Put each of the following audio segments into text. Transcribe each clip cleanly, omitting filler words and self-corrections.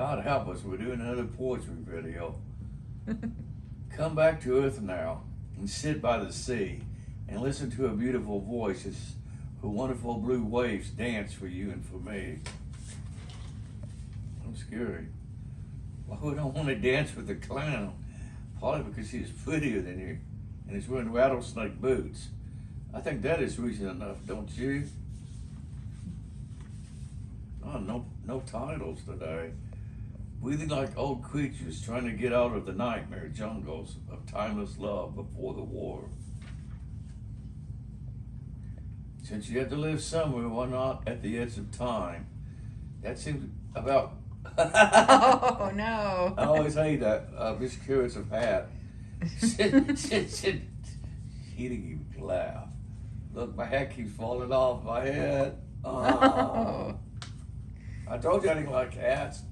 God help us, we're doing another poetry video. Come back to earth now and sit by the sea and listen to her beautiful voice as her wonderful blue waves dance for you and for me. I'm scary. Why would I want to dance with a clown? Probably because she is prettier than you and is wearing rattlesnake boots. I think that is reason enough, don't you? Oh, no titles today. Breathing like old creatures trying to get out of the nightmare jungles of timeless love before the war. Since you have to live somewhere, why not at the edge of time? That seems about... Oh, no. I always hate that. Miss Curious of Hat. He didn't even laugh. Look, my hat keeps falling off my head. Oh. I told you I didn't like hats.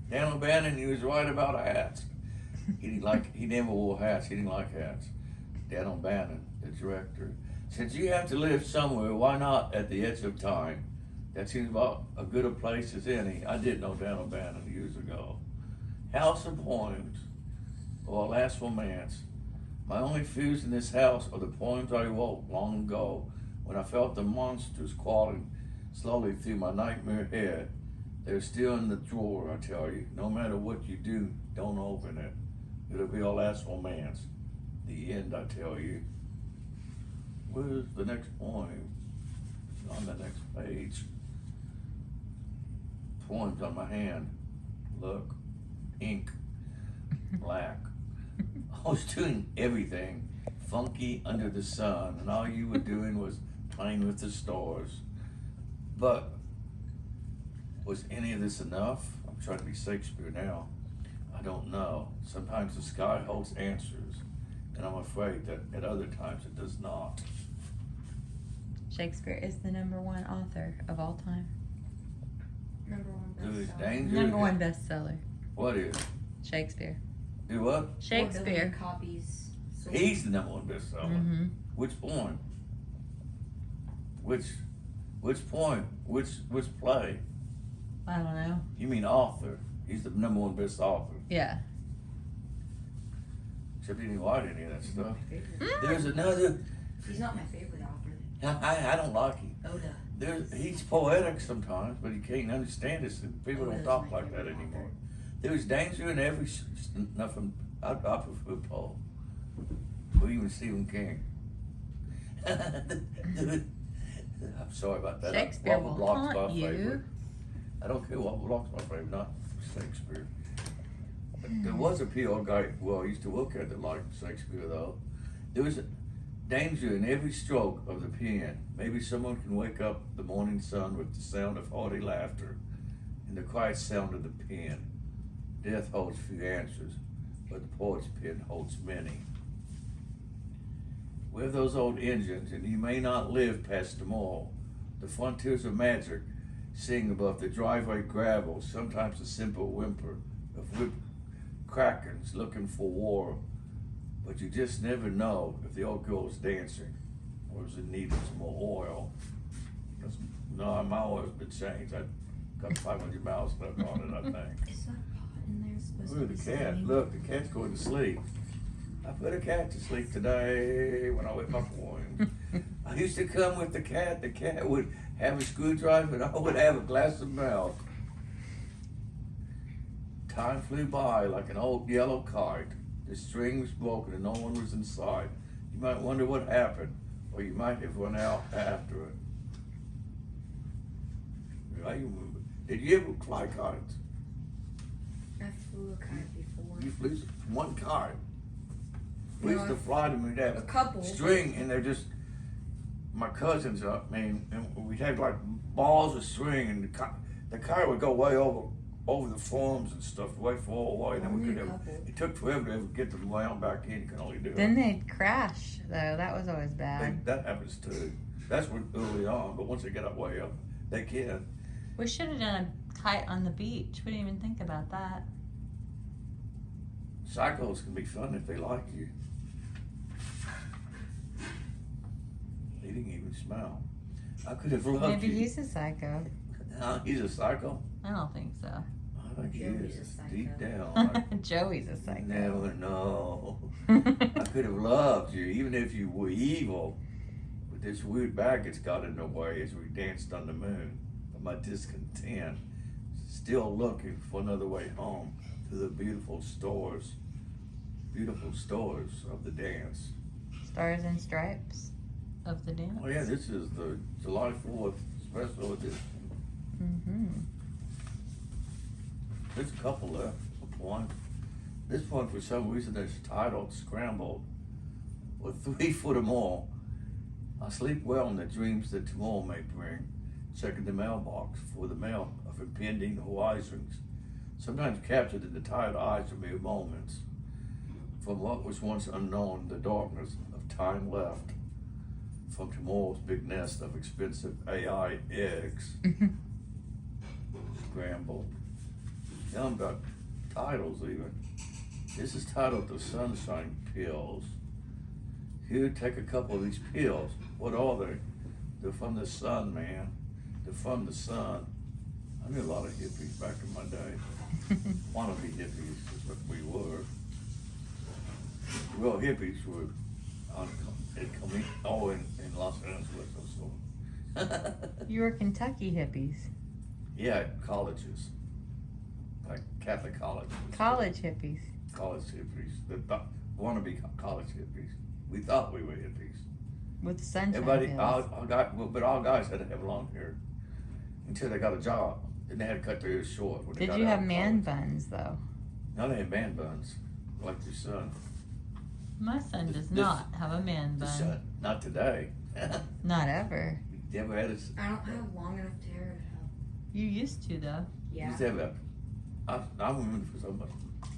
Dan O'Bannon, he was right about hats. He never wore hats. He didn't like hats. Dan O'Bannon, the director. Since you have to live somewhere, why not at the edge of time? That seems about as good a place as any. I did know Dan O'Bannon years ago. House of Poems, or a last romance. My only fears in this house are the poems I wrote long ago when I felt the monsters crawling slowly through my nightmare head. They're still in the drawer, I tell you. No matter what you do, don't open it. It'll be our last romance. The end, I tell you. Where's the next poem? It's on the next page. Poems on my hand. Look. Ink. Black. I was doing everything funky under the sun, and all you were doing was playing with the stars. But was any of this enough? I'm trying to be Shakespeare now. I don't know. Sometimes the sky holds answers, and I'm afraid that at other times it does not. Shakespeare is the #1 author of all time. There is #1 danger. #1 bestseller. What is? Shakespeare. Do what? Shakespeare. 4 billion copies sold. He's the #1 bestseller. Mm-hmm. Which poem? Which poem? Which play? I don't know. You mean author? He's the #1 best author. Yeah. Except he didn't write any of that He's not stuff. my favorite. There's another. He's not my favorite author. I don't like him. Oda. He's poetic sometimes, but he can't understand it. People don't talk like that anymore. There's danger in every nothing. I prefer Poe, or even Stephen King. I'm sorry about that. Shakespeare Robert will Bloch's taunt my you. favorite. I don't care what Bloch's my favorite, not Shakespeare. But there was a PR guy, well, I used to work at that liked Shakespeare though. There was a danger in every stroke of the pen. Maybe someone can wake up the morning sun with the sound of hearty laughter and the quiet sound of the pen. Death holds few answers, but the poet's pen holds many. We have those old engines, and you may not live past them all. The frontiers of magic sing above the driveway gravel, sometimes a simple whimper of whipped krakens looking for war. But you just never know if the old girl is dancing or is in need of some more oil. No, my oil's been changed. I've got 500 miles left on it, I think. Is that pot in there supposed Look to at be the cat. singing? Look, the cat's going to sleep. I put a cat to sleep today when I went my poems. I used to come with the cat. The cat would have a screwdriver and I would have a glass of milk. Time flew by like an old yellow kite. The string was broken and no one was in sight. You might wonder what happened, or you might have run out after it. Did you ever fly kites? I flew a kite before. You flew one kite. We used No, to fly them, we'd have a couple. string, and they're just, my cousins, and we'd have like balls of string, and the kite would go way over the farms and stuff, way far away, and then we Only could a have, couple. it took forever to ever get them wound back in, you can only do Then it. they'd crash, though. That was always bad. That happens too. That's when early on, but once they get up way up, they can. We should have done a kite on the beach. We didn't even think about that. Cycles can be fun if they like you. He didn't even smile. I could have loved Maybe you. he's a psycho. He's a psycho. I don't think so. I I think he Joey's is. a Deep psycho. down. Joey's a I psycho. never know. I could have loved you, even if you were evil. But this weird baggage got in the way as we danced on the moon. Of my discontent, still looking for another way home to the beautiful stores of the dance. Stars and Stripes of the dance. Oh yeah, this is the July 4th special edition. Mm-hmm. There's a couple left. One. This one, for some reason, is titled Scrambled, with 3 foot or more. I sleep well in the dreams that tomorrow may bring, checking the mailbox for the mail of impending horizons, sometimes captured in the tired eyes of mere moments. From what was once unknown, the darkness of time left, from tomorrow's big nest of expensive AI eggs. Scrambled. Tell them about titles even. This is titled The Sunshine Pills. Here, take a couple of these pills. What are they? They're from the sun, man. They're from the sun. I knew a lot of hippies back in my day. Wannabe hippies is what we were. Real hippies were in Los Angeles or so. You were Kentucky hippies. Yeah, colleges. Like Catholic colleges. College hippies. College hippies. Wannabe college hippies. We thought we were hippies. With sunshine Everybody, pills. but all guys had to have long hair until they got a job. Then they had to cut their hair short. When they Did got you out have of man college. buns though? No, they had man buns, like your son. My son does This- not have a man The bun. son, not today. Not ever. You ever had a? I don't have long enough hair to help. You used to though. Yeah. Used to have a. I remember for so much.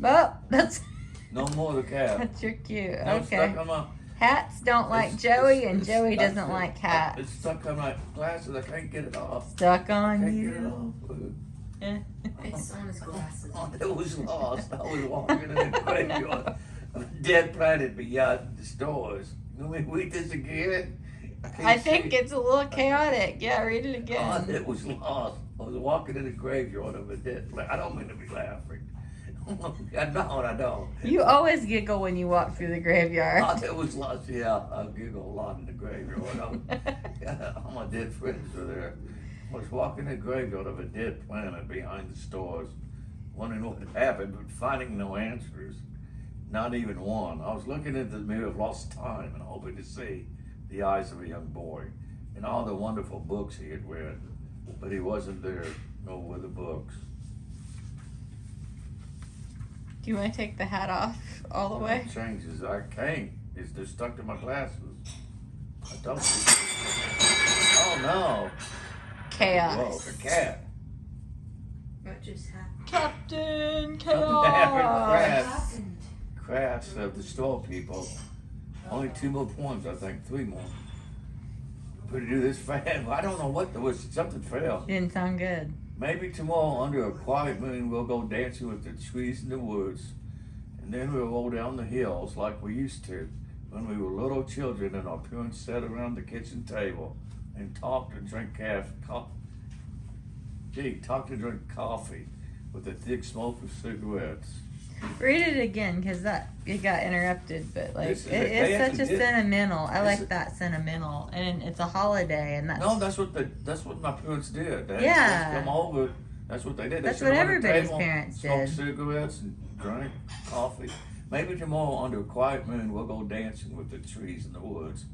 Oh, that's No more the cat. that's your cute. No, it's stuck Okay. on my. Hats don't like it's- Joey, it's- and it's Joey stuck doesn't to- like hats. It's stuck on my glasses. I can't get it off. Stuck on Can't get it you. off. It's on his glasses. Oh, it was lost. I was walking in the graveyard of a dead planet beyond the stores. You want me to read this again? can't I think see. it's a little chaotic. Yeah, read it Oh, again. it was lost. I was walking in the graveyard of a dead planet. I don't mean to be laughing. I don't. You always giggle when you walk through the graveyard. Oh, it was lost. Yeah, I giggle a lot in the graveyard. All my dead friends are there. I was walking in the graveyard of a dead planet behind the stores, wondering what had happened, but finding no answers. Not even one. I was looking into the mirror of lost time and hoping to see the eyes of a young boy and all the wonderful books he had read. But he wasn't there, nor were the books. Do you want to take the hat off all the way? It changes. I can't. They're stuck to my glasses. I don't. Oh no. Chaos. Whoa, a cat. What just happened? Captain happened, Chaos. Crap. What happened? Crafts of the store people. Only 2 more points, I think. 3 more. But to do this fast, I don't know what there was. Something fell. Didn't sound good. Maybe tomorrow, under a quiet moon, we'll go dancing with the trees in the woods. And then we'll roll down the hills like we used to when we were little children and our parents sat around the kitchen table and talked and drank talked and drank coffee with the thick smoke of cigarettes. Read it again, cause it got interrupted. But like, This is it a- they is such actually a did- sentimental. I this like is- that sentimental, and it's a holiday, and that's No, that's what my parents did. They Yeah. just come over. That's what they did. They That's sit what around the everybody's table, parents smoked did. cigarettes and drank coffee. Maybe tomorrow, under a quiet moon, we'll go dancing with the trees in the woods,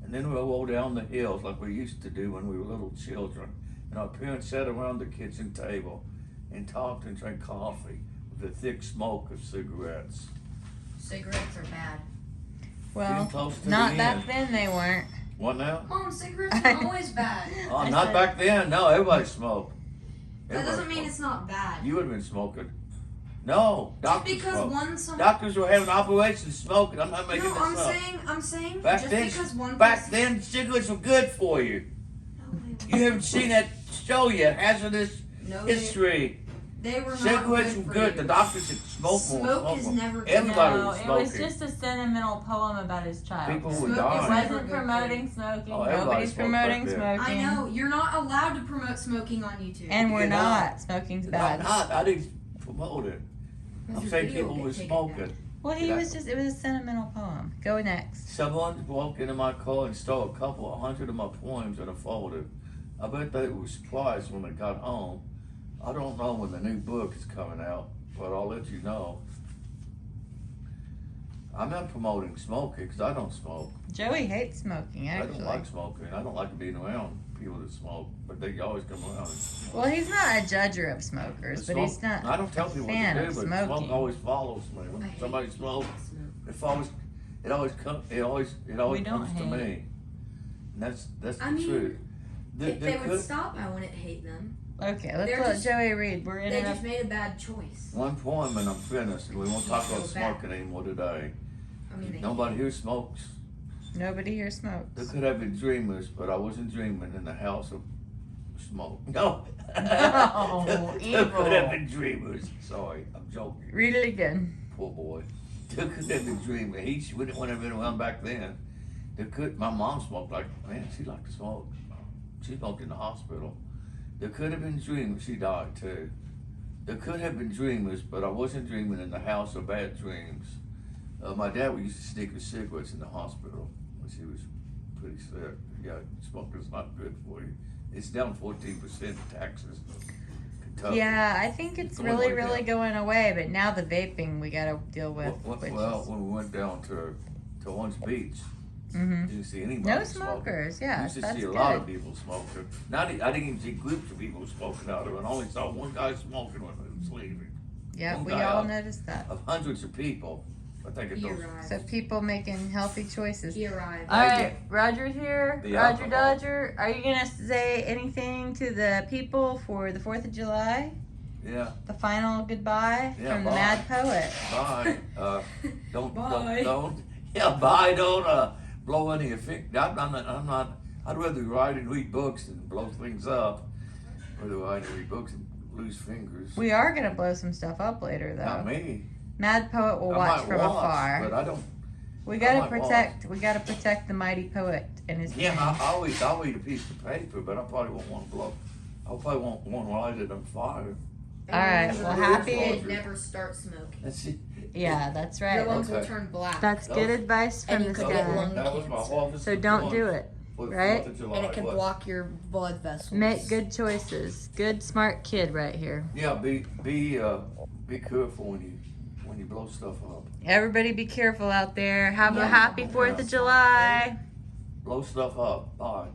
and then we'll roll down the hills like we used to do when we were little children. And our parents sat around the kitchen table and talked and drank coffee with the thick smoke of cigarettes. Cigarettes are bad. well, Getting close to not the back end. then they weren't. What now? Mom, cigarettes are always bad. Oh, I not said- back then. No, everybody smoked. That Everybody doesn't mean smoked. it's not bad. You would have been smoking. No, Just doctors because smoke. some Doctors were having operations smoking. I'm not making No, this I'm up. saying Back just then, because one back person then, cigarettes were good for you. No, You haven't seen that show yet, Hazardous No, History. they were not Cigarettes good were for good. you. The doctors said smoke more. Smoke is more. never good. Everybody No, was it smoking. was just a sentimental poem about his child. People Smoke would is It die. never wasn't good promoting for smoking. Oh, everybody Nobody's smoked promoting back then. smoking. I know you're not allowed to promote smoking on YouTube. And we're You're not. not. Smoking's I'm bad. not. I didn't promote it. Does I'm your saying video people get were taken smoking. down? Well, Yeah. it was a sentimental poem. Go next. Someone broke into my car and stole a couple of hundred of my poems in a folder. I bet they were surprised when they got home. I don't know when the new book is coming out, but I'll let you know. I'm not promoting smoking because I don't smoke. Joey hates smoking, I actually. don't like smoking. I don't like being around people that smoke, but they always come around and smoke. Well, he's not a judger of smokers, but he's not I don't tell a people fan what to of do, but smoking. smoke always follows me. I When hate somebody smokes, smoke. it always comes We don't comes to hate. me. And that's the I mean, truth. If they would stop, I wouldn't hate them. Okay, let's They're let just- Joey read. We're They just interrupting. made a bad choice. One poem and I'm finished, and we won't talk about Go back. smoking anymore today. I mean, they Nobody here smokes. Nobody here smokes. There could have been dreamers, but I wasn't dreaming in the house of smoke. No. No, There evil. could have been dreamers. Sorry, I'm joking. Read it again. Poor boy. There could have been dreamers. He wouldn't have been around back then. My mom smoked man, she liked to smoke. She smoked in the hospital. There could have been dreamers. She died too. There could have been dreamers, but I wasn't dreaming in the house of bad dreams. My dad used to sneak her cigarettes in the hospital when she was pretty sick. Yeah, smoking's not good for you. It's down 14% in Texas. Kentucky. Yeah, I think it's Going really, way really down. going away. But now the vaping we gotta deal with. Well, which is, when we went down to Orange Beach, Mhm. didn't see anybody No smoking. smokers. Yeah, Used to that's see a good. lot of people smoking. I didn't even see groups of people smoking out of it. I only saw one guy smoking when he was leaving. Yeah, one we guy all out noticed that. Of hundreds of people. I think it He goes. arrived. So people making healthy choices. He arrived. All right, Roger's here. The Roger alcohol. Dodger, are you gonna say anything to the people for the 4th of July? Yeah. The final goodbye Yeah, from bye. the Mad Poet. Bye. Don't. Bye. Don't. Yeah. Bye. Don't blow any of it. I'm not. I'd rather write and read books than blow things up. Rather write and read books and lose fingers. We are gonna blow some stuff up later, though. Not me. Mad Poet will I watch might from watch, afar. but I don't. We I gotta might protect. We gotta protect the mighty poet and his. Yeah, pen. I'll eat a piece of paper, but I probably won't want to blow. I probably won't want to light it on fire. All right, And well, remember, happy- kids never start smoking. That's it. Yeah, that's Your right. lungs will Okay. turn black. That's good advice from And the you could get sky. lung That was my cancer. hardest So don't one do it. for the right? 4th of July, And it can what? block your blood vessels. Make good choices. Good, smart kid right here. Yeah, be careful when you blow stuff up. Everybody be careful out there. Have a Yeah. happy 4th of July. Blow stuff up. Bye.